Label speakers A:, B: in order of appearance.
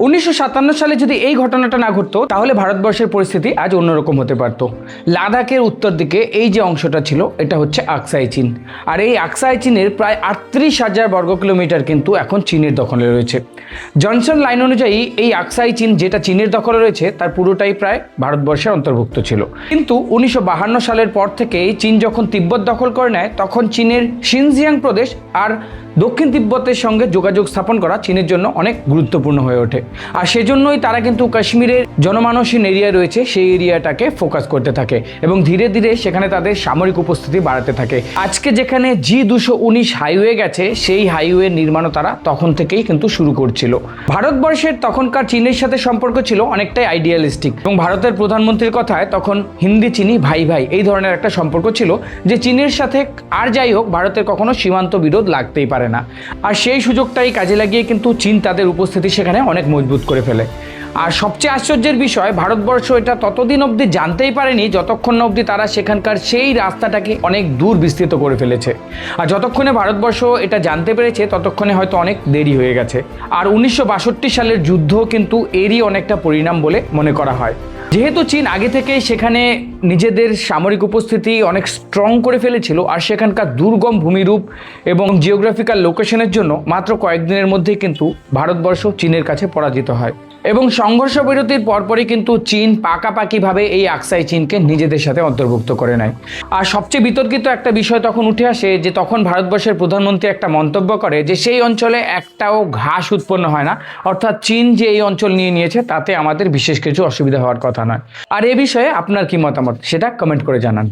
A: 1957 সালে যদি এই ঘটনাটা না ঘটতো তাহলে ভারতবর্ষের পরিস্থিতি আজ অন্যরকম হতে পারত। লাদাখের উত্তর দিকে এই যে অংশটা ছিল এটা হচ্ছে আকসাই চীন, আর এই আকসাই চীনের প্রায় 38,000 বর্গ কিলোমিটার কিন্তু এখন চীনের দখলে রয়েছে। জনসন লাইন অনুযায়ী এই আকসাই চীন যেটা চীনের দখলে রয়েছে তার পুরোটাই প্রায় ভারতবর্ষের অন্তর্ভুক্ত ছিল। কিন্তু 1952 সালের পর থেকে চীন যখন তিব্বত দখল করে নেয় তখন চীনের শিনজিয়াং প্রদেশ আর দক্ষিণ তিব্বতের সঙ্গে যোগাযোগ স্থাপন করা চীনের জন্য অনেক গুরুত্বপূর্ণ হয়ে ওঠে। আর সেজন্যই তারা কিন্তু কাশ্মীরের জনমানসহীন এরিয়া রয়েছে সেই এরিয়াটাকে ফোকাস করতে থাকে এবং ধীরে ধীরে সেখানে তাদের সামরিক উপস্থিতি বাড়াতে থাকে। আজকে যেখানে G219 হাইওয়ে গেছে সেই হাইওয়ে নির্মাণও তারা তখন থেকেই কিন্তু শুরু করছিল। ভারতবর্ষের তখনকার চীনের সাথে সম্পর্ক ছিল অনেকটাই আইডিয়ালিস্টিক এবং ভারতের প্রধানমন্ত্রীর কথায় তখন হিন্দি চিনি ভাই ভাই এই ধরনের একটা সম্পর্ক ছিল যে চীনের সাথে আর যাই হোক ভারতের কখনো সীমান্ত বিরোধ লাগতেই পারে না। আর সেই সুযোগটাই কাজে লাগিয়ে কিন্তু চীন তাদের উপস্থিতি সেখানে অনেক মজবুত করে ফেলে। আর সবচেয়ে আশ্চর্যের বিষয় ভারতবর্ষ এটা ততদিন অবধি জানতেই পারেনি যতক্ষণ না অবধি তারা সেখানকার সেই রাস্তাটাকে অনেক দূর বিস্তৃত করে ফেলেছে। আর যতক্ষণে ভারতবর্ষ এটা জানতে পেরেছে ততক্ষণে হয়তো অনেক দেরি হয়ে গেছে। আর 1962 সালের যুদ্ধ কিন্তু এরই অনেকটা পরিণাম বলে মনে করা হয়। যেহেতু চীন আগে থেকেই সেখানে নিজেদের সামরিক উপস্থিতি অনেক স্ট্রং করে ফেলেছিল আর সেখানকার দুর্গম ভূমিরূপ এবং জিওগ্রাফিক্যাল লোকেশনের জন্য মাত্র কয়েকদিনের মধ্যেই কিন্তু ভারতবর্ষ চীনের কাছে পরাজিত হয় এবং সংঘর্ষ বিরতির পরপরই কিন্তু চীন পাকাপাকিভাবে এই আকসাই চীনকে নিজেদের সাথে অন্তর্ভুক্ত করে নেয়। আর সবচেয়ে বিতর্কিত একটা বিষয় তখন উঠে আসে যে তখন ভারতবর্ষের প্রধানমন্ত্রী একটা মন্তব্য করে যে সেই অঞ্চলে একটাও ঘাস উৎপন্ন হয় না, অর্থাৎ চীন যে এই অঞ্চল নিয়ে নিয়েছে তাতে আমাদের বিশেষ কিছু অসুবিধা হওয়ার কথা নয়। আর এ বিষয়ে আপনার কি মতামত সেটা কমেন্ট করে জানান।